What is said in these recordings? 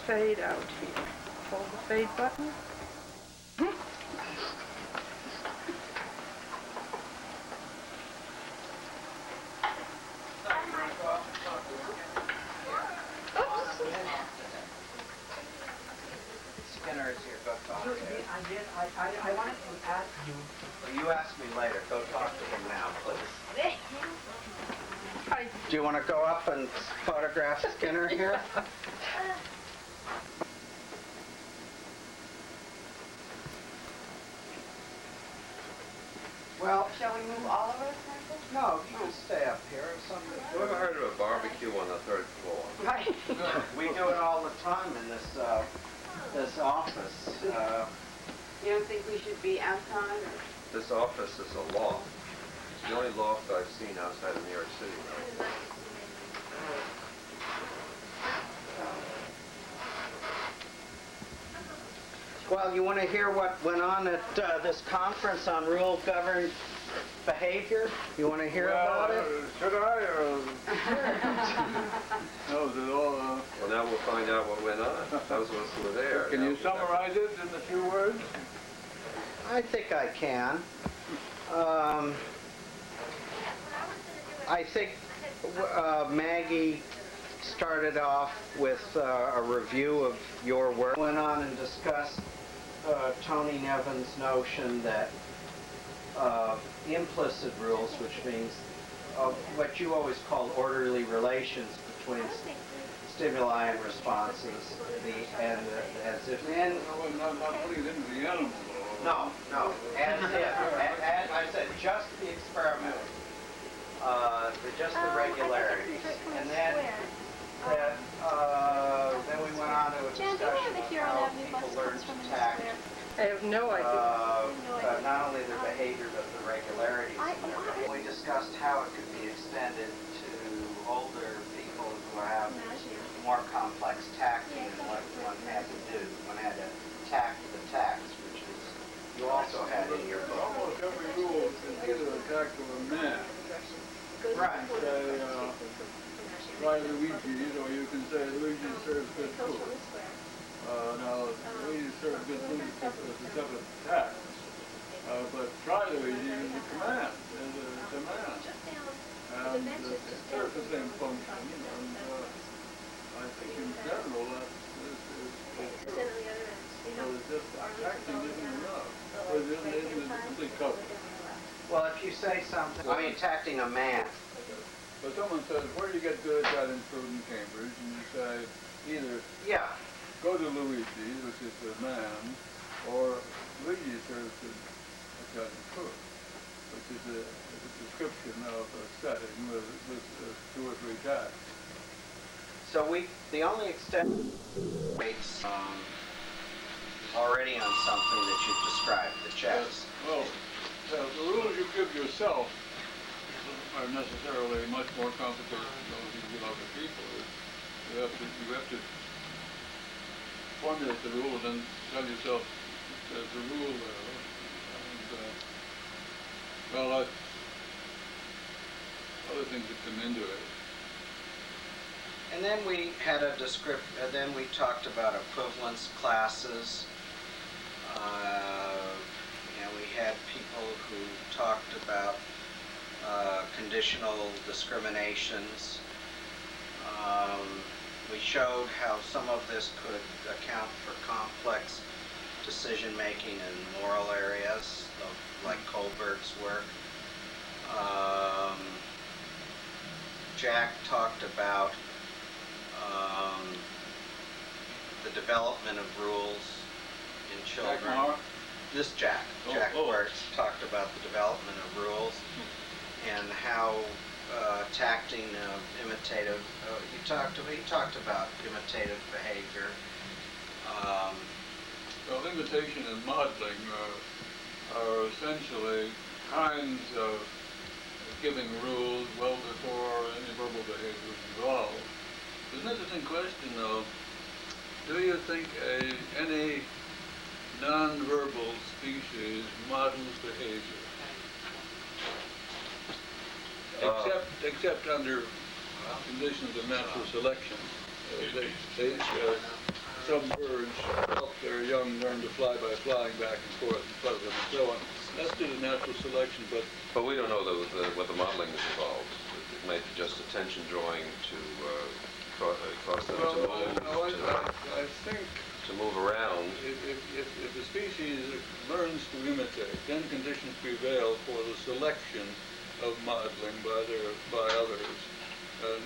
fade out here. Hold the fade button. Skinner is here. Go talk to him. I did. I wanted to ask you. Well, you ask me later. Go talk to him now, please. Hi. Do you want to go up and photograph Skinner here? Well, Shall we move all of us, Michael? no, you can stay up here. You ever heard of a barbecue on the third floor? Right. We do it all the time in this office. You don't think we should be outside? Or? This office is a loft. It's the only loft I've seen outside of New York City. Well, you want to hear what went on at this conference on rule-governed behavior? You want to hear about it? Should I? No, is it all? Well, now we'll find out what went on. Those of us who were there. Can you summarize it in a few words? I think I can. I think Maggie started off with a review of your work. Went on and discussed Tony Nevin's notion that implicit rules, which means what you always call orderly relations between stimuli and responses, as if. And Not putting it into the animal. no, as if, as I said, just the experiment, just the regularities, and then we went on to a discussion of how people learn to tact. I have no idea. Not only their behavior, but the regularities in their behavior. We discussed how it could be extended to older people who have more complex tacting and what one had to do. One had to tact the tacts, which is you also had in your book. Almost every rule is either a tact or a man. Right. Say, try Luigi's, or you can say Luigi serves good food. Now, Luigi serves good food is a separate tact. But try Luigi is a command, is a demand. And it serves the same function. And I think in general that is true. So it's just acting isn't enough. Or it isn't a complete coverage. Well, if you say something, I mean, tacting a man. But someone says, where do you get good at that in food in Cambridge? And you say, either Yeah. go to Luigi's, which is a man, or Luigi serves good Italian food, which is a description of a setting with 2 or 3 tasks. So the only extent rates already on something that you've described, the checks. Well, the rules you give yourself are necessarily much more complicated than those you give other people. You have to formulate the rule and then tell yourself there's a rule there. And, other things that come into it. And then we had a then we talked about equivalence classes. And we had people who talked about conditional discriminations. We showed how some of this could account for complex decision-making in moral areas, like Kohlberg's work. Jack talked about the development of rules in children. This Jack Gewirtz talked about the development of rules and how tacting of imitative. He talked about imitative behavior. Well, imitation and modeling are essentially kinds of giving rules well before any verbal behavior is involved. There's an interesting question, though. Do you think any non-verbal species models behavior? Except under conditions of natural selection. some birds help their young learn to fly by flying back and forth in front of them and so on. That's due to natural selection, but we don't know what the modeling is involved. It may be just attention drawing to cause them I think to move around. if the species learns to imitate, then conditions prevail for the selection of modeling by others,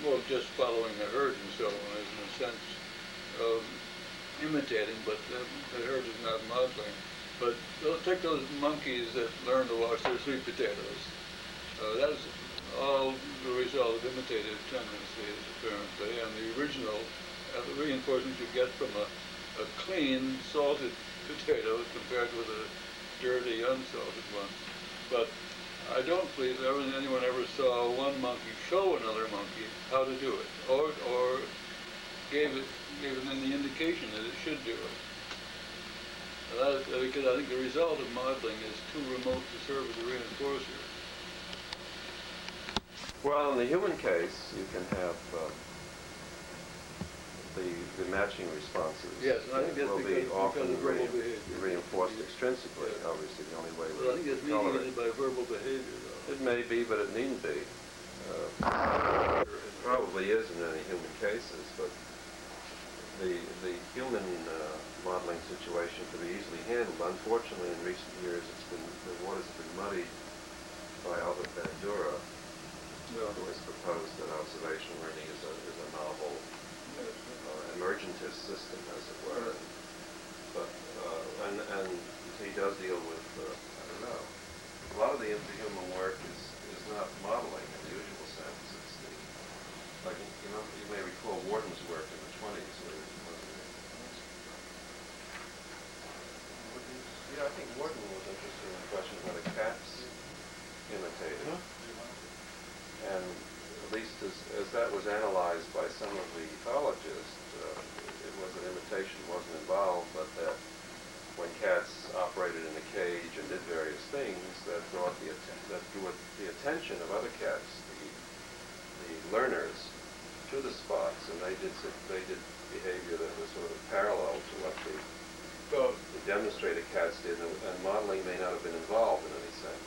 more just following the herd and so on, is in a sense imitating, but the herd is not modeling. But take those monkeys that learn to wash their sweet potatoes. That's all the result of imitative tendencies, apparently, and the original reinforcement you get from a clean, salted potato compared with a dirty, unsalted one. But I don't believe anyone ever saw one monkey show another monkey how to do it, or gave it any indication that it should do it. Because I think the result of modeling is too remote to serve as a reinforcer. Well, in the human case, you can have the matching responses. Yes, and I think that's will be because often of verbal behavior. reinforced extrinsically. Yeah. Obviously, the only way Well, I think it's we tolerate mediated by verbal behavior, though. it may be, but it needn't be. It probably is in any human cases, but the human modeling situation could be easily handled. Unfortunately, in recent years, the waters have been muddied by Albert Bandura, who has proposed that observation learning is a novel emergentist system, as it were. But and he does deal with I don't know. A lot of the human work is not modeling in the usual sense. It's like you may recall Warden's work in the 20s. I think Warden was interested in the question of whether cats imitated. And at least as that was analyzed by some of the ethologists, it was that imitation wasn't involved, but that when cats operated in a cage and did various things, that drew the attention of other cats, the learners, to the spots, and they did behavior that was sort of parallel to what the demonstrated cats did, and modeling may not have been involved in any sense.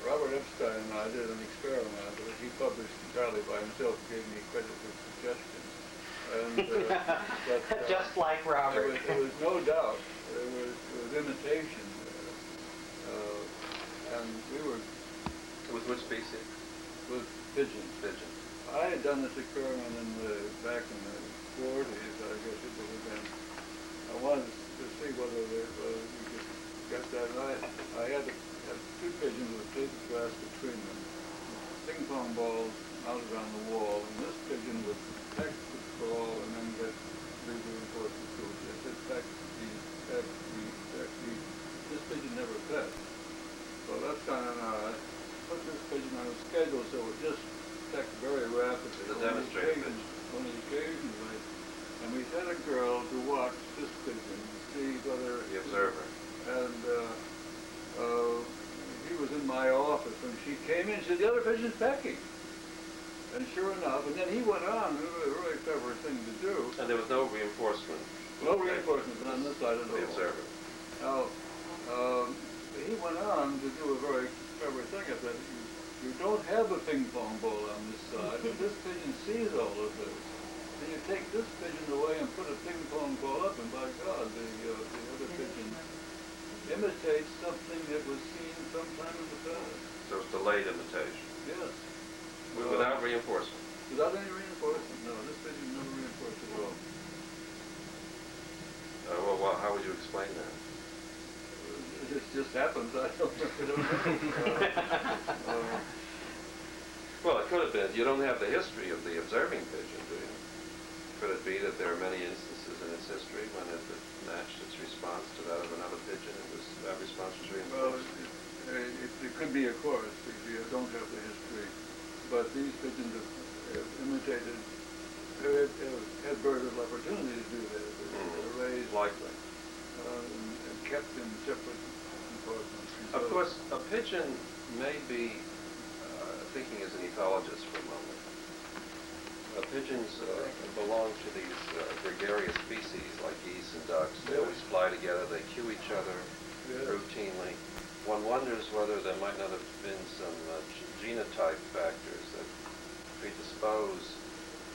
Robert Epstein and I did an experiment that he published entirely by himself, gave me credit for suggestions. And, but, Just like Robert. There was no doubt there was imitation. And we were... With which species? With pigeons. Pigeon. I had done this experiment back in the 40s, I guess it would have been. I wanted to see whether we could get that right. I had to have two pigeons with tape grass between them, ping pong balls mounted on the wall, and this pigeon would peck the ball and then get reinforced the food. It said peck, this pigeon never pecked. So that's kind of odd. Put this pigeon on a schedule so it just pecked very rapidly. The demonstrator pigeon. Only occasionally. And we had a girl to watch this pigeon to see whether... The observer. And he was in my office when she came in. She said, the other pigeon's pecking. And sure enough, and then he went on, it was a really clever thing to do. And there was no reinforcement. No reinforcement on this side of the observer. Now, he went on to do a very clever thing. I said, you don't have a ping pong ball on this side, but this pigeon sees all of this. And you take this pigeon away and put a ping pong ball up, and by God, the other pigeon imitates something that was seen sometime in the past. So it's delayed imitation. Yes. Without reinforcement. Without any reinforcement, no. This pigeon never reinforced at all. Well, how would you explain that? It just happens. I don't know. Well, it could have been. You don't have the history of the observing pigeon, do you? Could it be that there are many instances in its history when it matched its response to that of another pigeon, and that response was reinforced? Well, it could be, of course, if you don't have the history. But these pigeons have imitated, had very little opportunity to do that. They're raised likely. And kept in separate compartments. Of course, a pigeon may be, thinking as an ethologist for a moment, pigeons belong to these gregarious species like geese and ducks. They always fly together, they cue each other routinely. One wonders whether there might not have been some genotype factors that predispose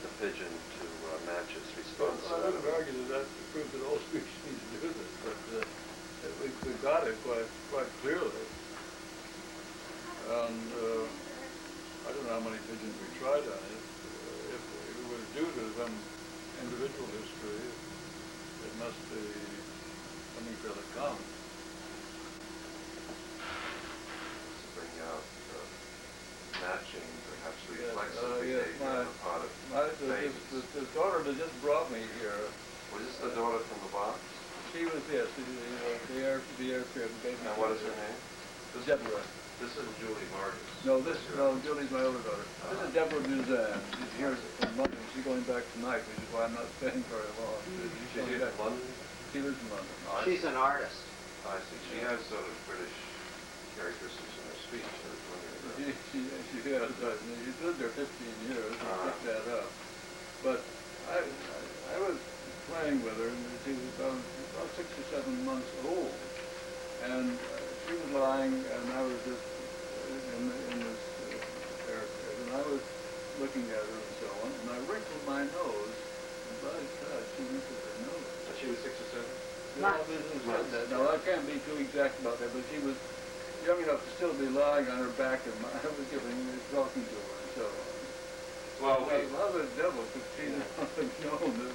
the pigeon to match its response. Well, I would argue that that's the proof that all species do this, but we got it quite clearly. And I don't know how many pigeons we tried on it. If it was due to some individual history, it must be something fairly common. To bring out matching, perhaps reflexive Yes, behavior on the part of babies. the daughter that just brought me here, Was this the daughter from the box? she was, yes, the aircraft gave me. And what is her name? Deborah. This is Julie Marcus. No, Julie's my older daughter. This is Deborah Duzan. She's here from London. She's going back tonight, which is why I'm not staying very long. She's here in London? She lives in London. She's an artist. I see. She has sort of British characteristics in her speech. I was wondering about. She has. She's lived there 15 years. I picked that up. But I was playing with her, and she was about 6 or 7 months old. And she was lying, and I was just in this aircraft, and I was looking at her and so on, and I wrinkled my nose, and by God, she wrinkled her nose. And she was 6 or 7? Now, I can't be too exact about that, but she was young enough to still be lying on her back, and I was talking to her, and so on. Well, how the devil could she not have known that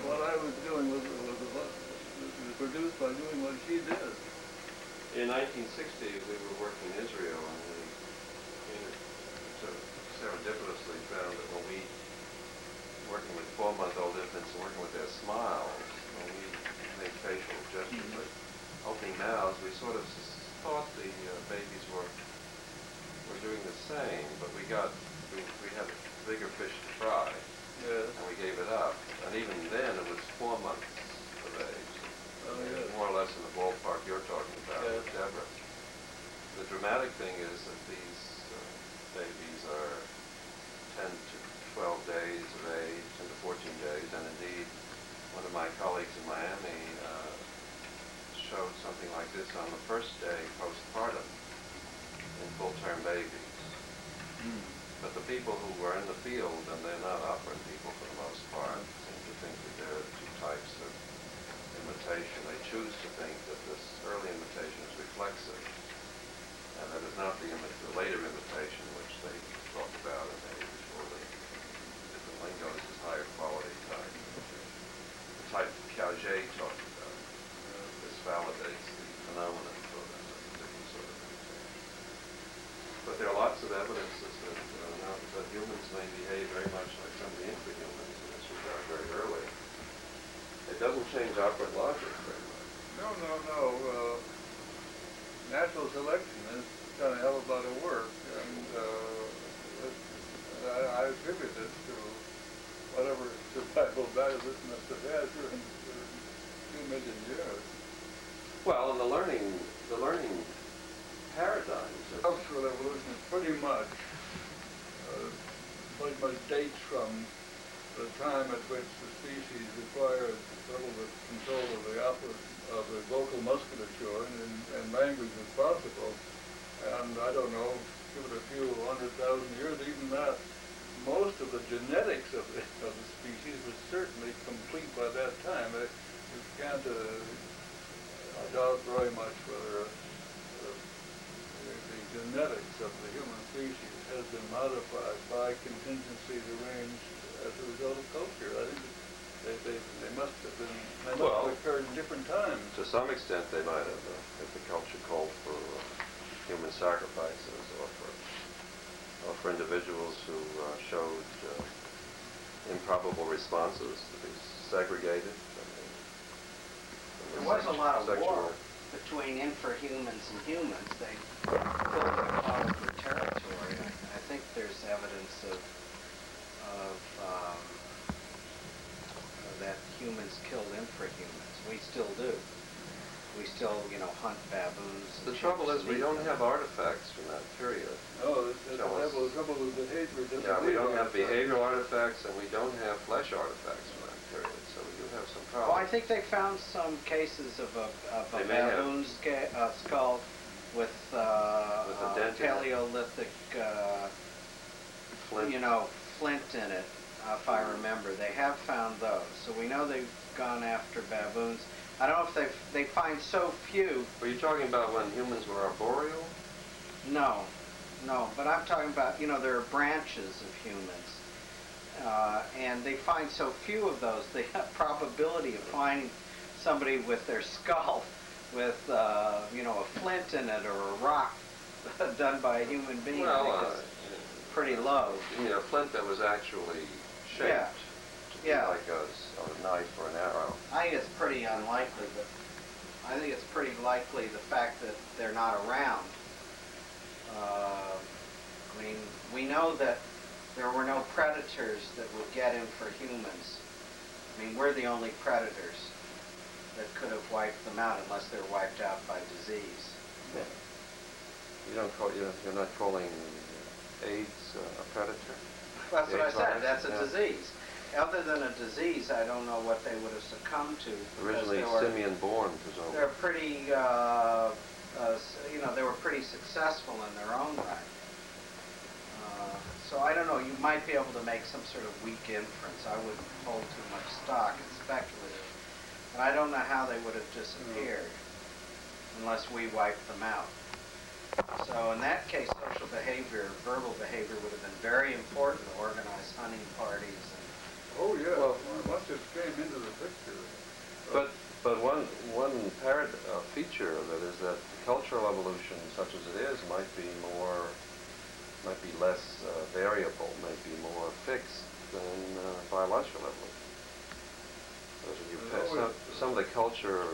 what I was doing was produced by doing what she did? in 1960, we were working in Israel, and we sort of serendipitously found that when we, working with 4-month-old infants and working with their smiles, when we made facial gestures like opening mouths, we sort of thought the babies were doing the same, but we had bigger fish to fry, and we gave it up. And even then, it was 4 months of age. More or less in the ballpark you're talking about with Deborah. The dramatic thing is that these babies are 10 to 12 days of age, 10 to 14 days, and indeed, one of my colleagues in Miami showed something like this on the first day postpartum in full-term babies. But the people who were in the field, and they're not opera people for the most part, seem to think that there are two types of imitation. They choose to think that this early imitation is reflexive, and that is not the later imitation which they talk about in age, or the different lingos is higher quality type. The type Piaget talked about. This validates the phenomenon for them, a different sort of imitation. But there are lots of evidences that humans may behave very much like some of the infrahumans in this regard very early. It doesn't change operant logic very much. No. Natural selection has done a hell of a lot of work, and I attribute it to whatever survival value this must have had during 2 million years. Well, and the learning paradigms. Cultural evolution is pretty much dates from the time at which the species acquired total control of the vocal musculature and language was possible. And I don't know, give it a few 100,000 years, even that, most of the genetics of the species was certainly complete by that time. You can't, I doubt very much whether the genetics of the human species has been modified by contingencies arranged as a result of culture. I think they must have been, they must have occurred in different times. To some extent they might have, if the culture called for human sacrifices or for individuals who showed improbable responses to be segregated. There was a lot of war between infrahumans and humans. They filled the call for territory. I think there's evidence of that humans killed infrahumans. We still do. We still, hunt baboons. The trouble is we don't have artifacts from that period. No, the trouble with behavior. Yeah, we don't have behavioral artifacts, and we don't have flesh artifacts from that period, so we do have some Well, I problems. think they found some cases of a They may have. baboon skull with a dent in it. Paleolithic, Flint. you know, flint in it, if I remember. They have found those, so we know they've gone after baboons. I don't know if they find so few. Were you talking about when humans were arboreal? No, but I'm talking about, you know, there are branches of humans, and they find so few of those, the probability of finding somebody with their skull with, you know, a flint in it or a rock done by a human being, I think is pretty low. You know, a flint that was actually shaped Yeah. to be Yeah. like a knife or an arrow. I think it's pretty unlikely, but I think it's pretty likely the fact that they're not around. I mean, we know that there were no predators that would get in for humans. I mean, we're the only predators that could have wiped them out unless they're wiped out by disease. You're not calling AIDS a predator? That's what I AIDS said, virus? that's a Yeah. disease. Other than a disease, I don't know what they would have succumbed to. because Originally they were- simian-born, presumably. They're pretty, you know, they were pretty successful in their own right. So I don't know, you might be able to make some sort of weak inference. I wouldn't hold too much stock, it's speculative. But I don't know how they would have disappeared unless we wiped them out. So in that case, social behavior, verbal behavior would have been very important to organize hunting parties. Oh, yeah, Well- once it came into the picture. But one feature of it is that the cultural evolution, such as it is, might be less variable, might be more fixed than biological evolution. Some of the culture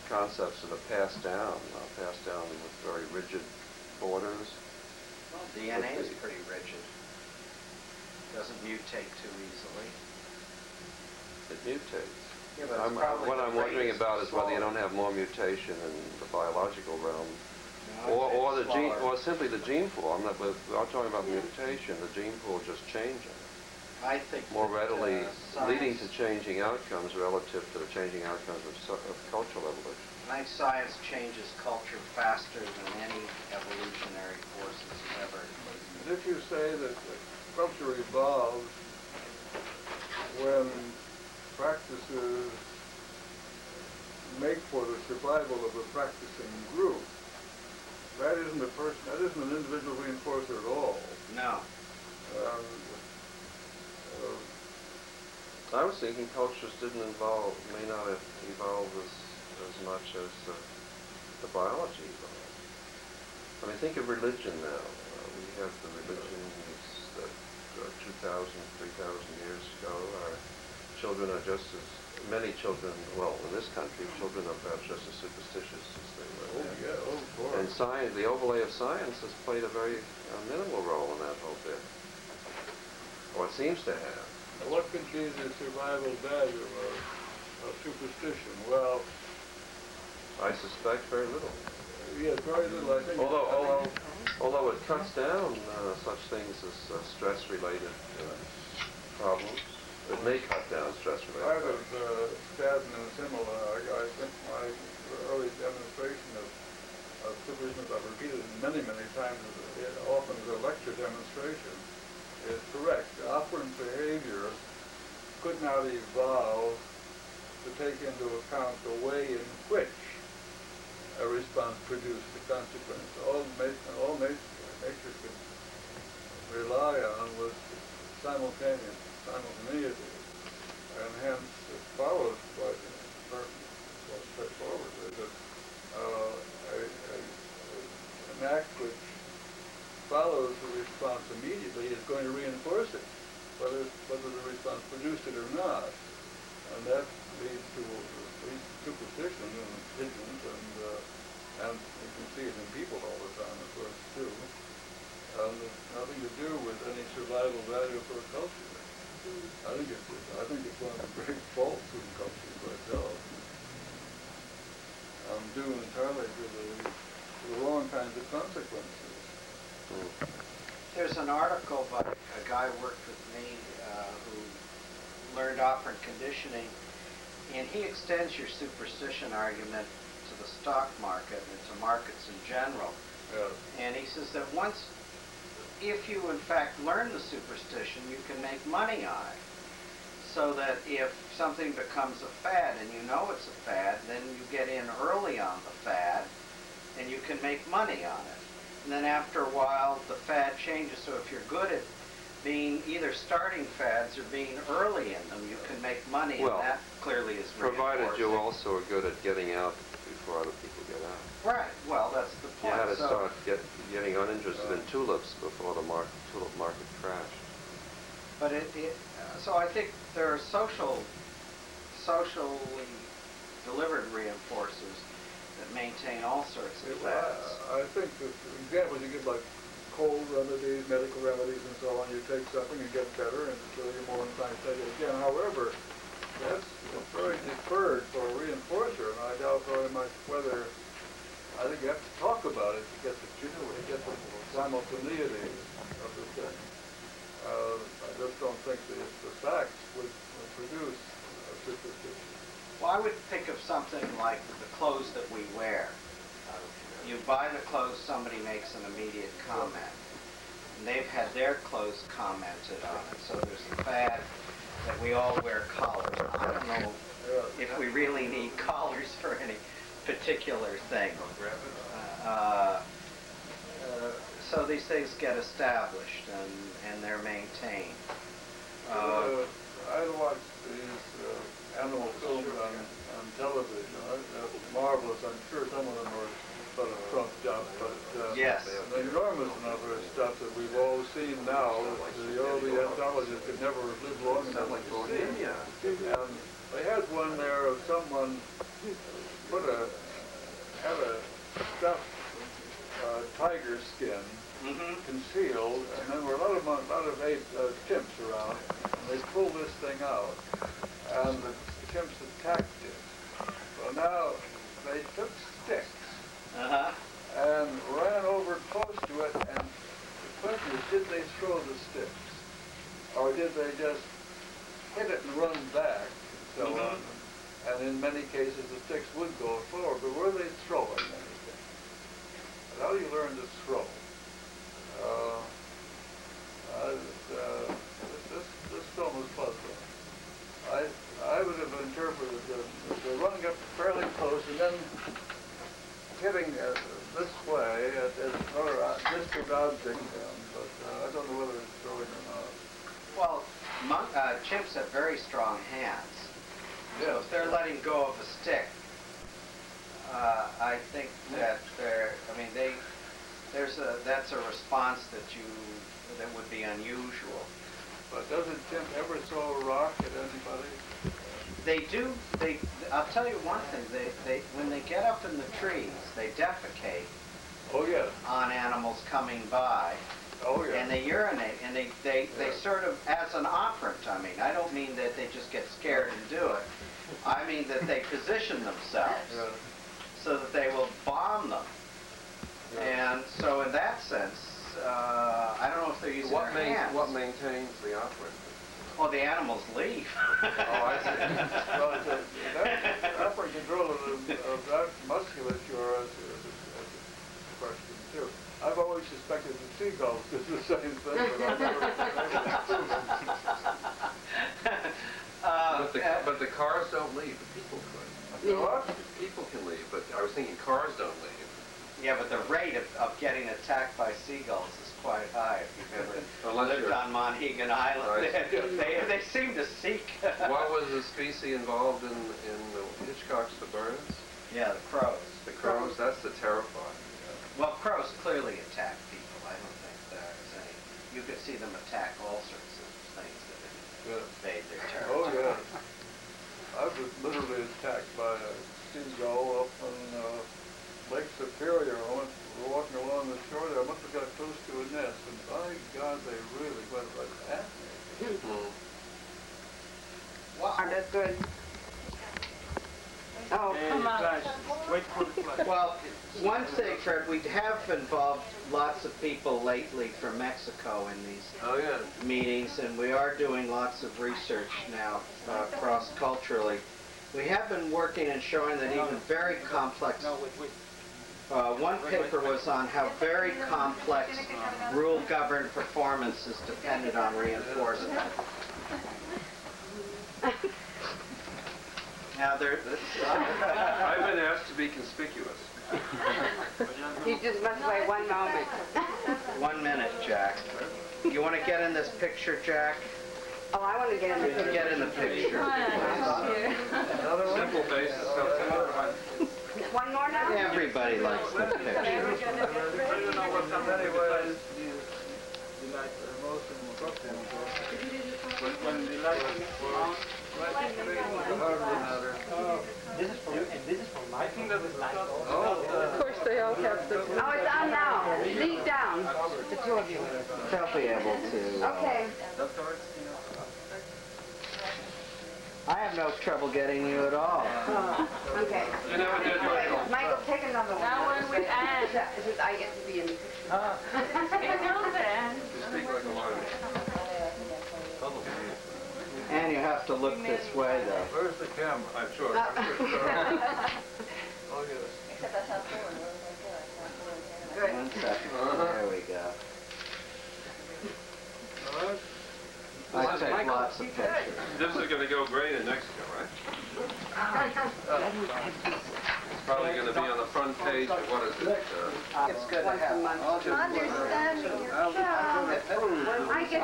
concepts that are passed down with very rigid borders. Well, DNA is pretty rigid. Doesn't mutate too easily. It mutates. Yeah, but it's probably What the I'm wondering rate is about is whether you slower. don't have more mutation in the biological realm, No, I'd say or the gene, slower. or simply the gene pool. I'm talking about mutation. The gene pool just changing I think more that, readily, leading to science- changing outcomes relative to the changing outcomes of cultural evolution. I think science changes culture faster than any evolutionary forces have ever. And if you say that culture evolves when practices make for the survival of the practicing group, that isn't an individual reinforcer at all. No. I was thinking cultures may not have evolved as much as the biology evolved. I mean, think of religion now. We have the religions that 2,000, 3,000 years ago. Our children are just as, many children, well, in this country, children are perhaps just as superstitious as they were Oh, then. yeah, oh, of course. And science, the overlay of science has played a very minimal role in that whole bit. Or it seems to have. Now, what could be the survival value of superstition? Well, I suspect very little. yeah, very little, I think. Although it cuts down such things as stress-related problems. It may cut down stress-related Part problems. of Staten and similar, I think my early demonstration of superstition, I've repeated it many, many times, often as a lecture demonstration, is correct. Operant behavior could not evolve to take into account the way in which a response produced the consequence. All nature could rely on was simultaneity, and hence it follows quite straightforward that an act which follows the response immediately is going to reinforce it, whether the response produced it or not, and that leads to superstition and religions, and you can see it in people all the time, of course, too. And it's nothing to do with any survival value for a culture. I think it's one of the great faults in culture myself. Due entirely to the wrong kinds of consequences. There's an article by a guy who worked with me who learned operant conditioning, and he extends your superstition argument to the stock market and to markets in general. Yeah. And he says that once, if you in fact learn the superstition, you can make money on it. So that if something becomes a fad and you know it's a fad, then you get in early on the fad and you can make money on it. And then after a while, the fad changes. So if you're good at being either starting fads or being early in them, you can make money, Well, and that clearly is provided you reinforcing. also are good at getting out before other people get out. Right. Well, that's the You point. had to So- start getting uninterested in tulips before the tulip market crashed. But so I think there are socially delivered reinforcers that maintain all sorts of fads. I think the examples you give, like cold remedies, medical remedies, and so on, you take something and get better, and so you're more inclined to take it again. However, that's very deferred for a reinforcer, and I doubt very much whether, I think you have to talk about it to get the genuine, get the simultaneity of the thing. I just don't think the facts would produce a superstition. Well, I would think of something like the clothes that we wear. You buy the clothes, somebody makes an immediate comment. And they've had their clothes commented on it. So there's the fad that we all wear collars. I don't know if we really need collars for any particular thing. So these things get established and they're maintained. I watch these animal films on television. They're marvelous. I'm sure some of them are sort of trumped up, but Yes. an enormous number of stuff that we've all seen now that the early entomologists could never live long enough to see. And they had one there of someone had a stuffed tiger skin concealed, and there were a lot of chimps around, and they pulled this thing out, and the chimps attacked it. So now they took sticks and ran over close to it, and the question is, did they throw the sticks, or did they just hit it and run back, and so on? And in many cases, the sticks would go forward, but were they throwing anything? And how do you learn to throw? This film was puzzling. I would have interpreted the running up fairly close and then hitting this way at another distant object, but I don't know whether it's throwing or not. Well, chimps have very strong hands. So if they're letting go of a stick, I think that that's a response that would be unusual. But doesn't chimp ever throw a rock at anybody? They do. I'll tell you one thing. They when they get up in the trees, they defecate Oh yeah. on animals coming by. Oh yeah. And they urinate, and they sort of, as an operant, I mean, I don't mean that they just get scared and do it. I mean that they position themselves so that they will bomb them. And so in that sense, I don't know if they're using their hands. What maintains the operant? Well, the animals leave. Oh, I see. Well, that upper control of that musculature is a question too. I've always suspected the seagulls did the same thing, but I've never been able to prove it. But the cars don't leave. The people could. What? People can leave, but I was thinking cars don't leave. Yeah, but the rate of getting attacked by seagulls is quite high. If you've ever lived on Monhegan Island, they seem to seek. What was the species involved in Hitchcock's The Birds? Yeah, the crows. The crows. That's the terrifying. Well, crows clearly attack people. I don't think there's any. You could see them attack all sorts of things that invade their Oh territory. yeah. I was literally attacked by a seagull up on Lake Superior. We were walking along the shore there. I must have got close to a nest, and by God, they really went right at me. Wow. That's good. Oh, come on. Flash. Wait for the flash. Well, one thing, Fred, we have involved lots of people lately from Mexico in these Oh, yeah. meetings, and we are doing lots of research now cross-culturally. We have been working and showing that even very complex, one paper was on how very complex rule-governed performance is dependent on reinforcement. Now, I've been asked to be conspicuous. You just must wait one moment. 1 minute, Jack. You want to get in this picture, Jack? Oh, I want to get in the picture. Get in the picture. Simple basis. One more now? Everybody likes the picture. I don't know what somebody was. The light most of them got them. But when the light was This is for you, and this is for my. Of course, they all have the... Oh, it's on now. Lead down. The two of you. They'll be able to. Okay. I have no trouble getting you at all. Okay. You never did, Michael. Michael, take another one. That one with Anne. I get to be in the picture. You know that. You speak like a lawyer. And you have to look this way, though. Where's the camera? I'm sure. Good. 1 second. There we go. I take lots of pictures. This is going to go great in Mexico, right? It's probably going to be on the front page of what is it? It's good to Once a have. month. Understanding your child. I get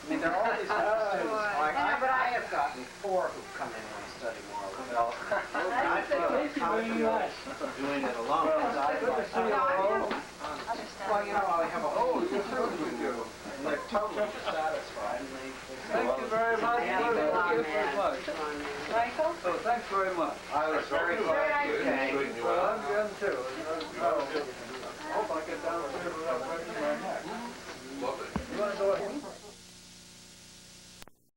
I mean, there are all these students, like, I have gotten 4 who've come in and study moral development. I feel comfortable doing it alone. Well, you know, I have a whole group with you, and they're totally satisfied. Thank you very much. Yeah, but Thank you very much. Michael? Oh, thanks very much. I was very glad you came.